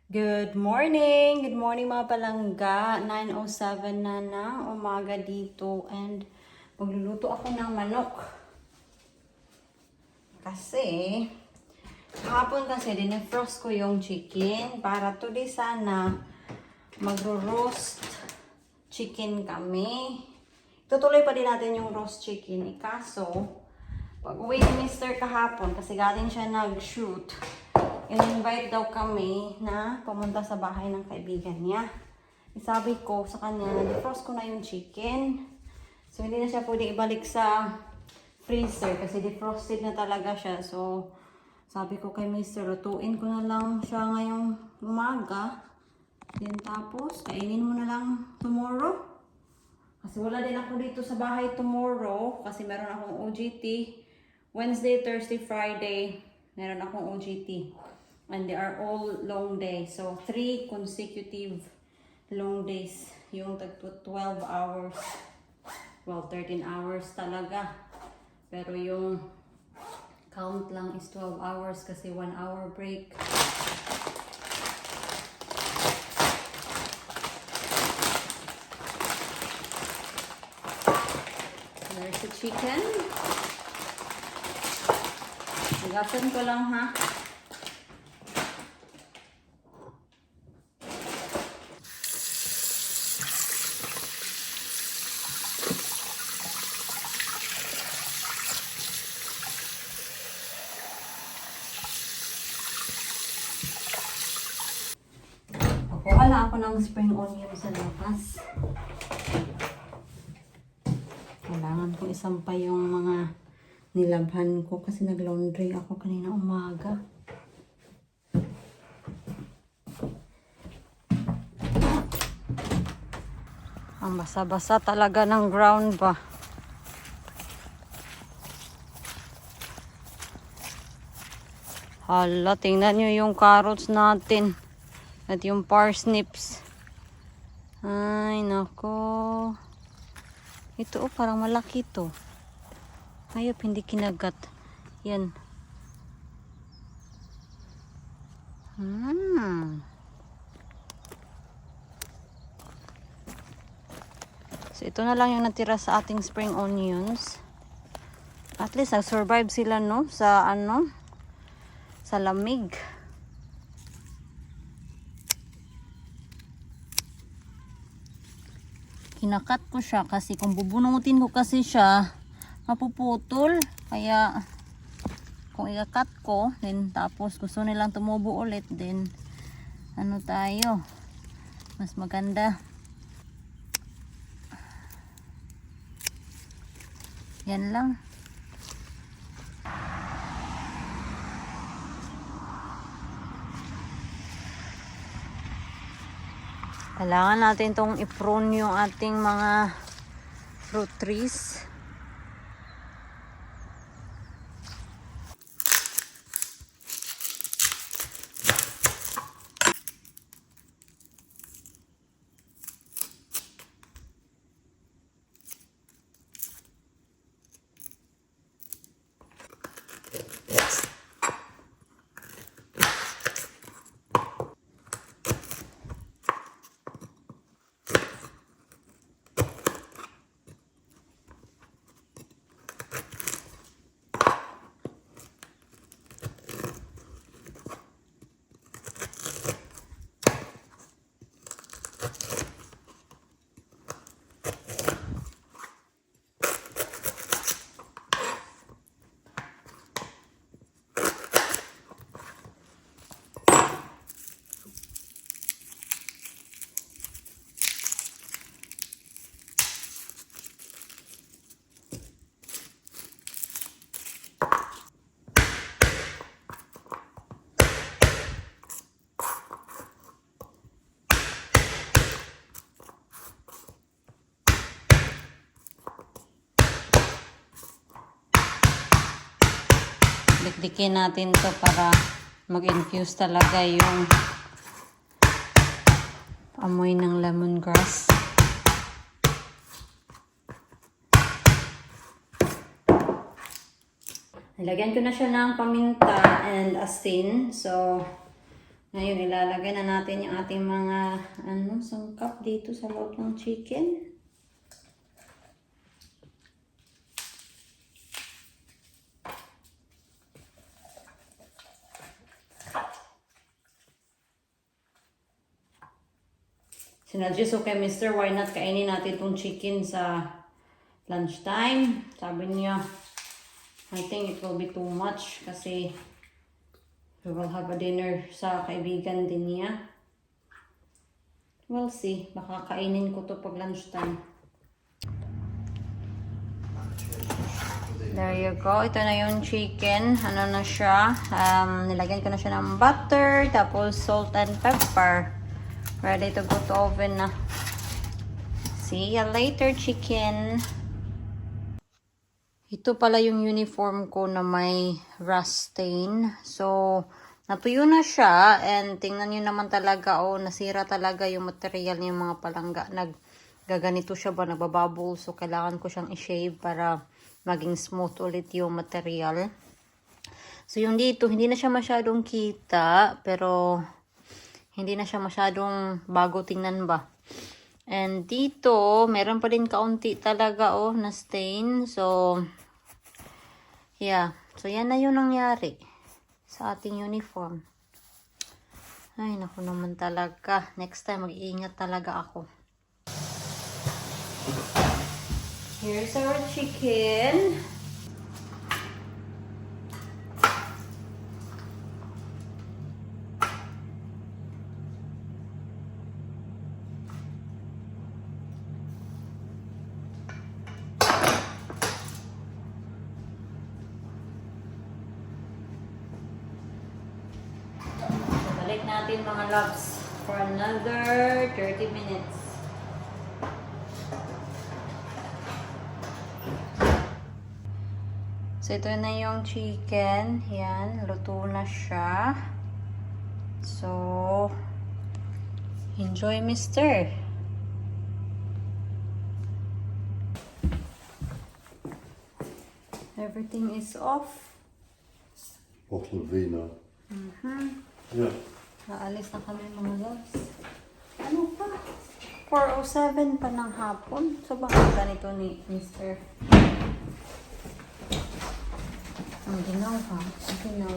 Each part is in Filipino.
Good morning! Good morning mga palangga. 9:07 na ng umaga dito and magluluto ako ng manok. Kasi, kahapon kasi dinefrost ko yung chicken para today sana magro-roast chicken kami. Tutuloy pa din natin yung roast chicken. Kaso, pag uwi ni Mr. kahapon kasi galing siya nag-shoot, in-invite daw kami na pumunta sa bahay ng kaibigan niya. Sabi ko sa kanya, defrost ko na yung chicken. So, hindi na siya pwede ibalik sa freezer kasi defrosted na talaga siya. So, sabi ko kay Mr. lutuin ko na lang siya ngayong umaga. Then tapos, kainin mo na lang tomorrow. Kasi wala din ako dito sa bahay tomorrow kasi meron akong OJT. Wednesday, Thursday, Friday, meron akong OJT. And they are all long days. So, 3 consecutive long days. Yung 12 hours. Well, 13 hours talaga. Pero yung count lang is 12 hours kasi 1 hour break. There's the chicken. Higasan ko lang ha. Kukuha lang ako ng spring onion sa labas. Kailangan ko isampay yung mga nilabhan ko kasi nag-laundry ako kanina umaga. Ang basa-basa talaga ng ground ba. Hala, tingnan nyo yung carrots natin. At yung parsnips. Ay, nako. Ito parang malaki to. Ayop, hindi kinagat. Yan. So, ito na lang yung natira sa ating spring onions. At least, nag-survive sila, no? Sa, sa lamig. Kinakat ko siya kasi kung bubunutin ko kasi siya, mapuputol. Kaya, kung i-cut ko, then tapos gusto nilang tumubo ulit, then, tayo, mas maganda. Yan lang. Kailangan natin itong i-prune yung ating mga fruit trees. Dikdikin natin to para mag-infuse talaga yung amoy ng lemongrass. Nilagyan ko na siya ng paminta and asin. So, Ngayon, ilalagay na natin yung ating mga sangkap dito sa loob ng chicken. Sinadjust ko kay Mr. Why not kainin natin itong chicken sa lunchtime. Sabi niya, I think it will be too much kasi we will have a dinner sa kaibigan din niya. We'll see. Baka kainin ko to pag lunchtime. There you go. Ito na yung chicken. Ano na siya? Nilagyan ko na siya ng butter, tapos salt and pepper. Ready to go to oven na. See you later, chicken. Ito pala yung uniform ko na may rust stain. So, natuyo na siya. And tingnan nyo naman talaga, nasira talaga yung material ng mga palangga. Gaganito siya ba, nagbabubble. So, kailangan ko siyang i-shave para maging smooth ulit yung material. So, yung dito, hindi na siya masyadong kita. Pero, hindi na siya masyadong bago tingnan ba. And dito, meron pa din kaunti talaga na stain. So, yeah. So, yan na yung nangyari sa ating uniform. Ay, naku naman talaga. Next time, mag-iingat talaga ako. Here's our chicken. Balik natin mga loves for another 30 minutes. So, ito na yung chicken. Yan, luto na siya. So, enjoy, mister. Everything is off. Bottle of vino. Yeah. Naalis na kami mga loves. Ano pa? 4:07 pa ng hapon. So, baka ganito ni Mr. Ang ginaw ha. Ang ginaw.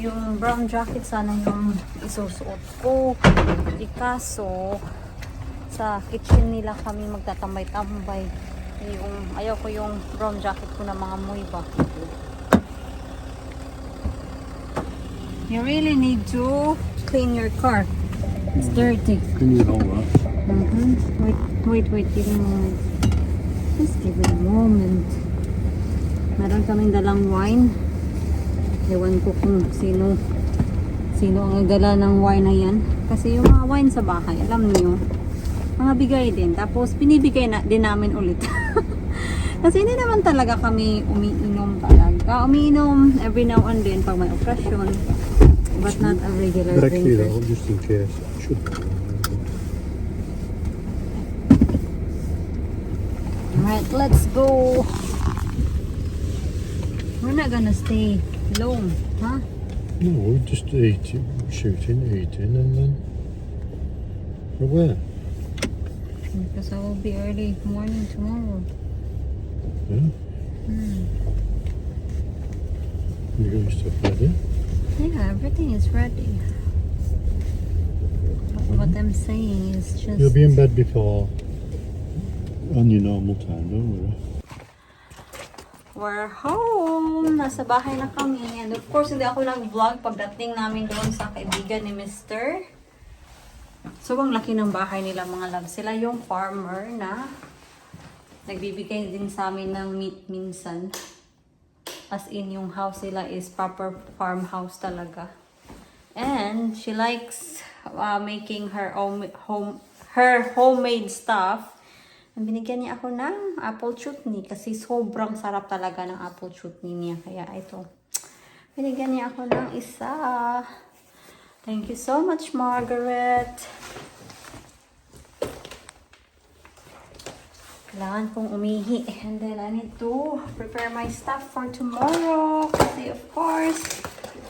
Yung brown jacket sana yung isusuot ko. Ikaso, sa kitchen nila kami magtatambay-tambay. Ayaw ko yung brown jacket ko na mga amoy ba. You really need to clean your car. It's dirty. Can you hold that? Wait. Give me a moment. Just give me a moment. Meron kaming dalang wine. Ewan ko kung sino ang nagdala ng wine na yan. Kasi yung mga wine sa bahay, alam niyo, mga bigay din. Tapos binibigay din namin ulit. Kasi hindi naman talaga kami umiinom talaga. Umiinom every now and then pag may occasion. But not a regular Directly drinker. though, just in case. Should be. Alright, let's go. We're not gonna stay long, huh? No, just eating, eating, and then for where? Because I will be early morning tomorrow. Yeah. You got your stuff ready? Yeah, everything is ready. What I'm saying is just... You'll be in bed before on your normal time, don't worry. We're home! Nasa bahay na kami. And of course, hindi ako nag-vlog pagdating namin doon sa kaibigan ni Mr. So, ang laki ng bahay nila mga love. Sila yung farmer na nagbibigay din sa amin ng meat minsan. As in, yung house nila is proper farmhouse talaga. And she likes making her homemade stuff. Binigyan niya ako ng apple chutney kasi sobrang sarap talaga ng apple chutney niya. Kaya ito, binigyan niya ako ng isa. Thank you so much, Margaret. Kailangan kong umihi. And then I need to prepare my stuff for tomorrow. Kasi of course,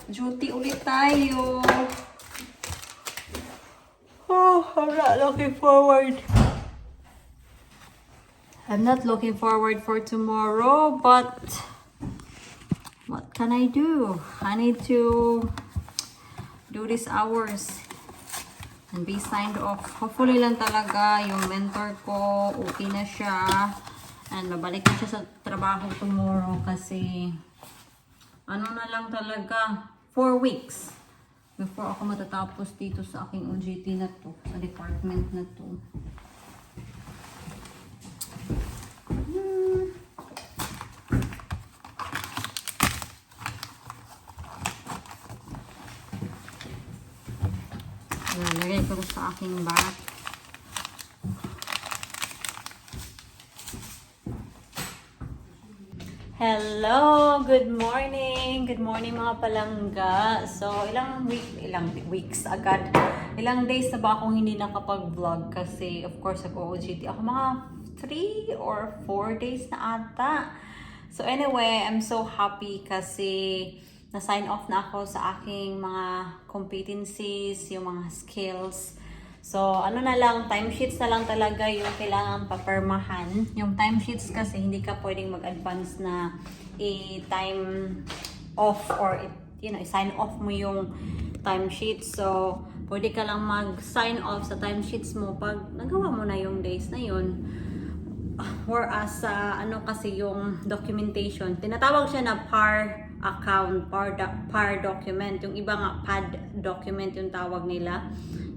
duty ulit tayo. Oh, I'm not looking forward. I'm not looking forward for tomorrow, but what can I do? I need to do these hours and be signed off. Hopefully lang talaga yung mentor ko, okay na siya. And babalik na siya sa trabaho tomorrow kasi ano na lang talaga, 4 weeks before ako matatapos dito sa aking OJT na to, sa department na to. Lagay ko sa aking bag. Hello! Good morning! Good morning mga palangga. So, ilang weeks agad. Ilang days na ba akong hindi nakapag-vlog kasi of course nag-OJT ako mga 3 or 4 days na ata. So anyway, I'm so happy kasi na-sign off na ako sa aking mga competencies, yung mga skills. So, ano na lang, timesheets na lang talaga yung kailangan papermahan. Yung timesheets kasi hindi ka pwedeng mag-advance na i-time off or i-sign off mo yung timesheets. So, pwede ka lang mag-sign off sa timesheets mo pag nagawa mo na yung days na yun. Whereas ano kasi yung documentation, tinatawag siya na PAR account, PAR document. Yung iba nga PAD document yung tawag nila.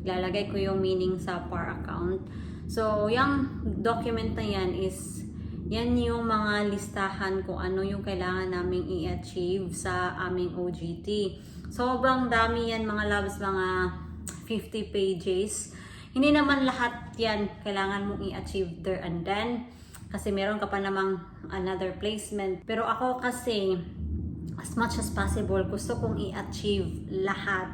Ilalagay ko yung meaning sa PAR account. So, yung document na yan is, yan yung mga listahan kung ano yung kailangan naming i-achieve sa aming OJT. Sobrang dami yan mga loves, mga 50 pages. Hindi naman lahat yan kailangan mong i-achieve there and then. Kasi meron ka pa namang another placement. Pero ako kasi, as much as possible, gusto kong i-achieve lahat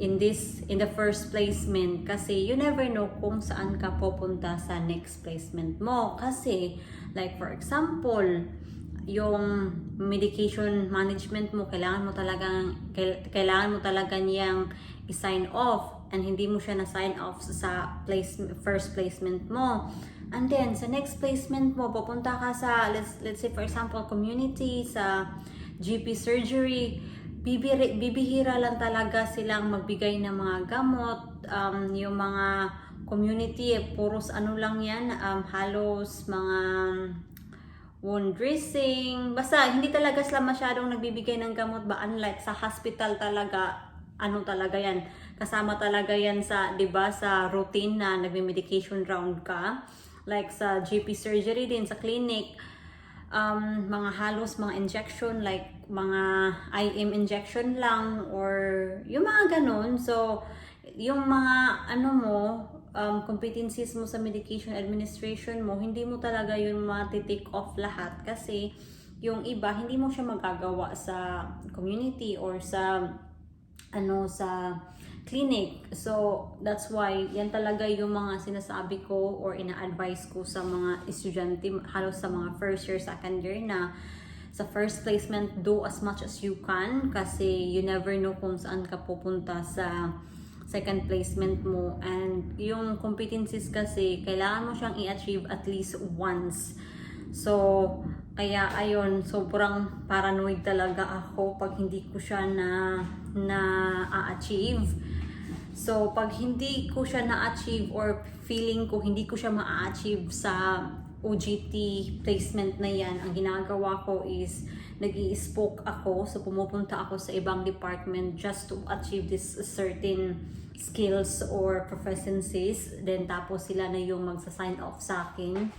in the first placement kasi you never know kung saan ka pupunta sa next placement mo. Kasi, like for example, yung medication management mo, kailangan mo talaga niyang i-sign off and hindi mo siya na-sign off sa first placement mo. And then, sa next placement mo, pupunta ka sa, let's say for example, community, sa GP surgery, bibihira lang talaga silang magbigay ng mga gamot. Yung mga community, puros ano lang yan, halos mga wound dressing. Basta, hindi talaga sila masyadong nagbibigay ng gamot ba? Unlike sa hospital talaga, ano talaga yan, kasama talaga yan sa, 'di ba, sa routine na nagme-medication round ka. Like sa GP surgery din, sa clinic, mga halos mga injection, like mga IM injection lang or yung mga ganun. So, yung mga ano mo, competencies mo sa medication administration mo, hindi mo talaga yun matitake off lahat kasi yung iba, hindi mo siya magagawa sa community or sa sa clinic. So, that's why yan talaga yung mga sinasabi ko or ina-advise ko sa mga estudyante, halos sa mga first year, second year na sa first placement, do as much as you can kasi you never know kung saan ka pupunta sa second placement mo. And yung competencies kasi, kailangan mo siyang i-achieve at least once. So, kaya ayun, sobrang paranoid talaga ako pag hindi ko siya na-achieve. So, pag hindi ko siya na-achieve or feeling ko hindi ko siya ma-achieve sa OJT placement na yan, ang ginagawa ko is nag-i-spoke ako. So, pumupunta ako sa ibang department just to achieve this certain skills or proficiencies. Then, tapos sila na yung magsa-sign off sa akin.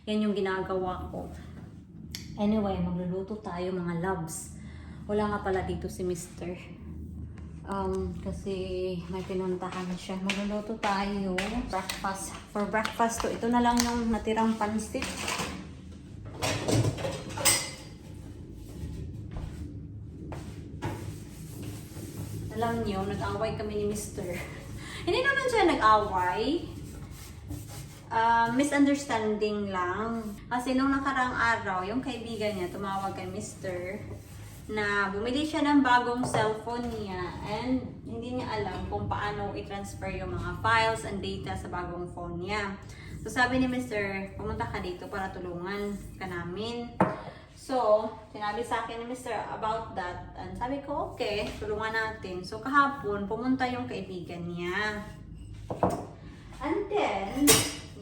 Yan yung ginagawa ko. Anyway, magluluto tayo mga loves. Wala nga pala dito si Mr. Kasi may pinuntahan siya. Magluluto tayo. Breakfast. For breakfast to, ito na lang yung natirang pansit. Alam niyo, nag-away kami ni Mr. Hindi naman siya nag-away. Misunderstanding lang. Kasi nung nakarang araw, yung kaibigan niya tumawag kay Mr. na bumili siya ng bagong cellphone niya and hindi niya alam kung paano i-transfer yung mga files and data sa bagong phone niya. So sabi ni Mr., pumunta ka dito para tulungan ka namin. So, sinabi sa akin ni Mr. about that and sabi ko, okay, tulungan natin. So kahapon, pumunta yung kaibigan niya. And then,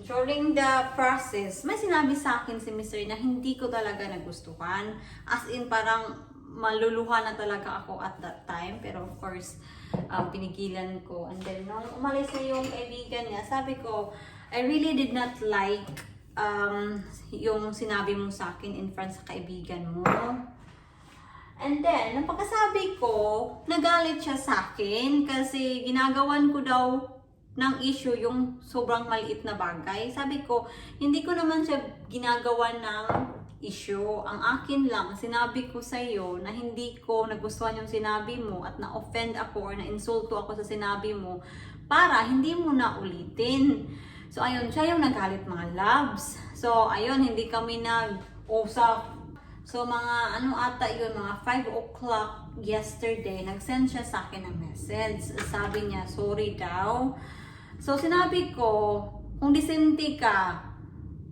during the process, may sinabi sa akin si Mr. na hindi ko talaga nagustuhan. As in, parang maluluha na talaga ako at that time. Pero of course, pinigilan ko. And then, nung umalis na yung kaibigan niya, sabi ko, I really did not like yung sinabi mo sa akin in front sa kaibigan mo. And then, nung pagkasabi ko, nagalit siya sa akin kasi ginagawan ko daw ng issue yung sobrang maliit na bagay. Sabi ko, hindi ko naman siya ginagawa ng issue. Ang akin lang, sinabi ko sa iyo na hindi ko nagustuhan yung sinabi mo at na-offend ako or na-insulto ako sa sinabi mo para hindi mo na ulitin. So, ayun, siya yung nagalit mga loves. So, ayun, hindi kami nag-usap. So, mga ano ata yun, mga 5 o'clock yesterday, nag-send siya sa akin ng message. Sabi niya, sorry daw. So, sinabi ko, kung disente ka,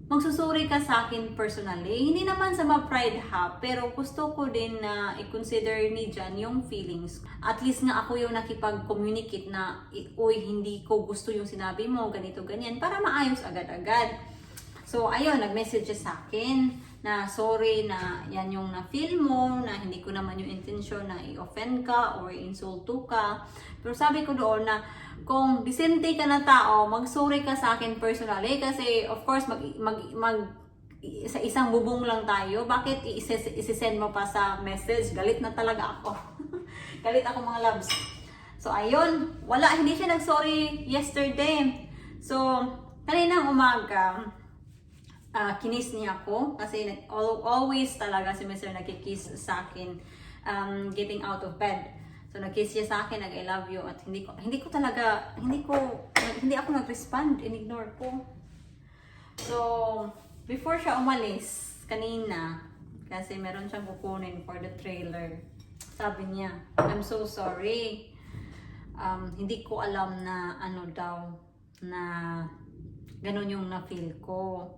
magsusuri ka sa akin personally. Hindi naman sa ma-pride ha, pero gusto ko din na i-consider ni Jan yung feelings. At least nga ako yung nakipag-communicate na, uy, hindi ko gusto yung sinabi mo, ganito, ganyan, para maayos agad-agad. So, ayun, nag-message siya sa akin na sorry na yan yung na-feel mo, na hindi ko naman yung intensyon na i-offend ka or i-insulto ka. Pero sabi ko doon na kung disente ka na tao, mag-sorry ka sa akin personally kasi of course sa isang bubong lang tayo. Bakit isi-send mo pa sa message? Galit na talaga ako. Galit ako mga loves. So ayun, hindi siya nag-sorry yesterday. So kaninang umaga, kinis niya ako kasi always talaga si Mr. nagkikiss sa akin getting out of bed. So nagkiss siya sa akin, I love you at hindi ako nag-respond, in-ignore ko. So before siya umalis kanina kasi meron siyang kukunin for the trailer. Sabi niya, I'm so sorry. Hindi ko alam na na ganun yung na-feel ko.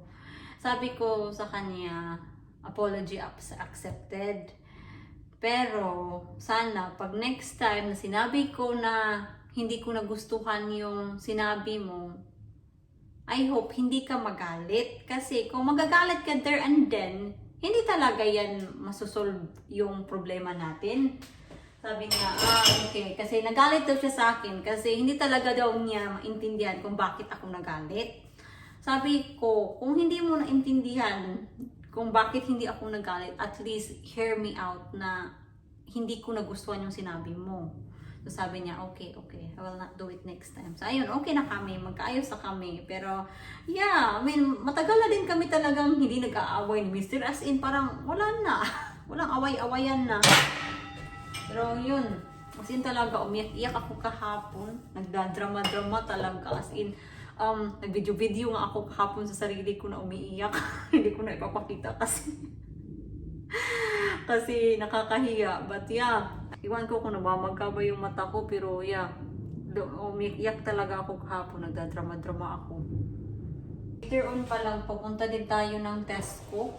Sabi ko sa kanya, apology accepted. Pero sana pag next time na sinabi ko na hindi ko nagustuhan yung sinabi mo, I hope hindi ka magalit. Kasi kung magagalit ka there and then, hindi talaga yan masusolve yung problema natin. Sabi niya, okay. Kasi nagalit daw siya sa akin kasi hindi talaga daw niya maintindihan kung bakit ako nagalit. Sabi ko, kung hindi mo naintindihan kung bakit hindi ako nagalit, at least hear me out na hindi ko nagustuhan yung sinabi mo. So sabi niya, okay, I will not do it next time. So ayun, okay na kami, magkaayos na kami. Pero yeah, I mean, matagal na din kami talagang hindi nag-aaway ni Mr. As in, parang wala na. Walang away-awayan na. Pero yun, as in talaga, umiyak-iyak ako kahapon. Nagdadrama-drama talaga. As in, nag-video-video nga ako kahapon sa sarili ko na umiiyak. Hindi ko na ipapakita kasi nakakahiya. But yeah, iwan ko kung nabamagka ba yung mata ko, pero yeah, umiiyak talaga ako kahapon. Nagdadrama-drama ako. Later on pa lang, papunta din tayo ng Tesco.